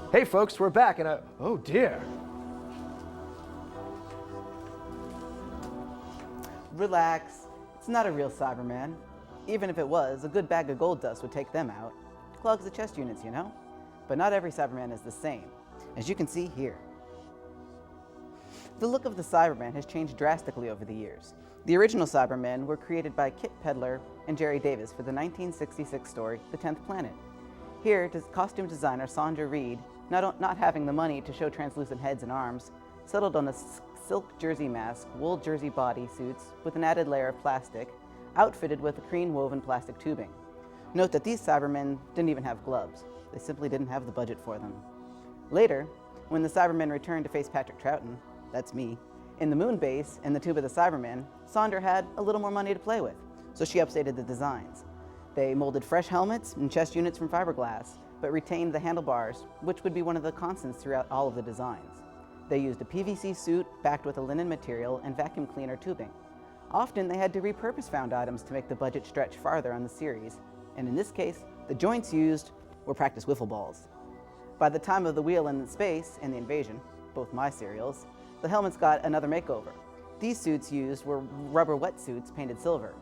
Hey folks, we're back and oh dear. Relax, it's not a real Cyberman. Even if it was, a good bag of gold dust would take them out. Clogs the chest units, you know? But not every Cyberman is the same, as you can see here. The look of the Cyberman has changed drastically over the years. The original Cybermen were created by Kit Pedler and Jerry Davis for the 1966 story, The 10th Planet. Here, costume designer Sandra Reed, not having the money to show translucent heads and arms, settled on a silk jersey mask, wool jersey body suits with an added layer of plastic, outfitted with a cream-woven plastic tubing. Note that these Cybermen didn't even have gloves. They simply didn't have the budget for them. Later, when the Cybermen returned to face Patrick Troughton, that's me, in the moon base and the tube of the Cybermen, Sandra had a little more money to play with, so she updated the designs. They molded fresh helmets and chest units from fiberglass, but retained the handlebars, which would be one of the constants throughout all of the designs. They used a PVC suit backed with a linen material and vacuum cleaner tubing. Often they had to repurpose found items to make the budget stretch farther on the series, and in this case, the joints used were practice wiffle balls. By the time of The Wheel in Space and The Invasion, both my serials, the helmets got another makeover. These suits used were rubber wetsuits painted silver.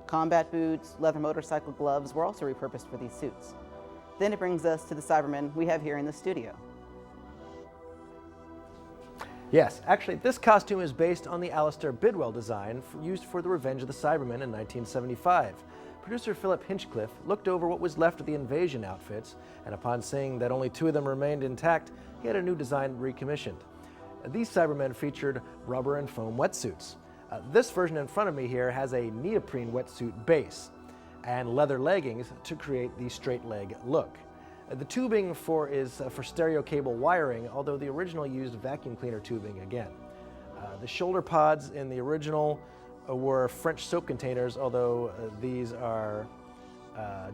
Combat boots, leather motorcycle gloves were also repurposed for these suits. Then it brings us to the Cybermen we have here in the studio. Yes, actually, this costume is based on the Alistair Bidwell design used for The Revenge of the Cybermen in 1975. Producer Philip Hinchcliffe looked over what was left of the Invasion outfits, and upon seeing that only 2 of them remained intact, he had a new design recommissioned. These Cybermen featured rubber and foam wetsuits. This version in front of me here has a neoprene wetsuit base and leather leggings to create the straight leg look. The tubing is for stereo cable wiring, although the original used vacuum cleaner tubing again. The shoulder pods in the original were French soap containers, although these are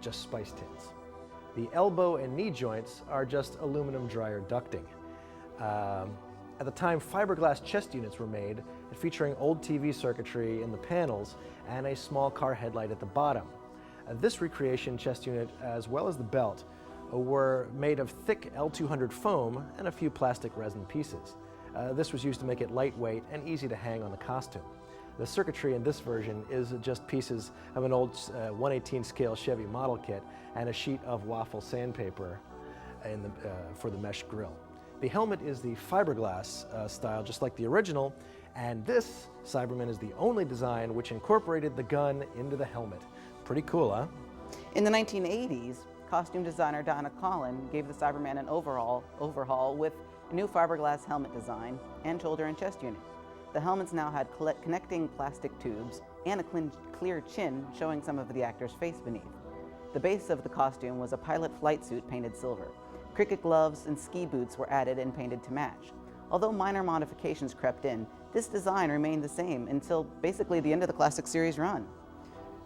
just spice tins. The elbow and knee joints are just aluminum dryer ducting. At the time, fiberglass chest units were made, featuring old TV circuitry in the panels and a small car headlight at the bottom. This recreation chest unit, as well as the belt, were made of thick L200 foam and a few plastic resin pieces. This was used to make it lightweight and easy to hang on the costume. The circuitry in this version is just pieces of an old 1/18 scale Chevy model kit and a sheet of waffle sandpaper for the mesh grille. The helmet is the fiberglass style, just like the original, and this Cyberman is the only design which incorporated the gun into the helmet. Pretty cool, huh? In the 1980s, costume designer Donna Collin gave the Cyberman an overhaul with a new fiberglass helmet design and shoulder and chest unit. The helmets now had connecting plastic tubes and a clear chin showing some of the actor's face beneath. The base of the costume was a pilot flight suit painted silver. Cricket gloves and ski boots were added and painted to match. Although minor modifications crept in, this design remained the same until basically the end of the classic series run.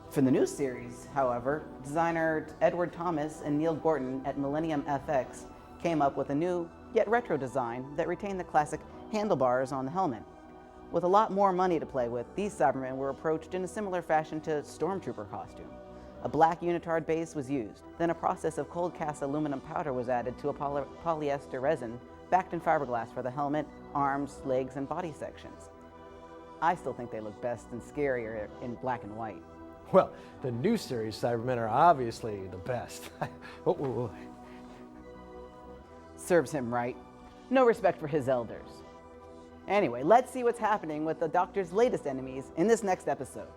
For the new series, however, designer Edward Thomas and Neil Gorton at Millennium FX came up with a new, yet retro design that retained the classic handlebars on the helmet. With a lot more money to play with, these Cybermen were approached in a similar fashion to Stormtrooper costume. A black unitard base was used. Then a process of cold cast aluminum powder was added to a polyester resin backed in fiberglass for the helmet, arms, legs, and body sections. I still think they look best and scarier in black and white. Well, the new series Cybermen are obviously the best. Serves him right. No respect for his elders. Anyway, let's see what's happening with the Doctor's latest enemies in this next episode.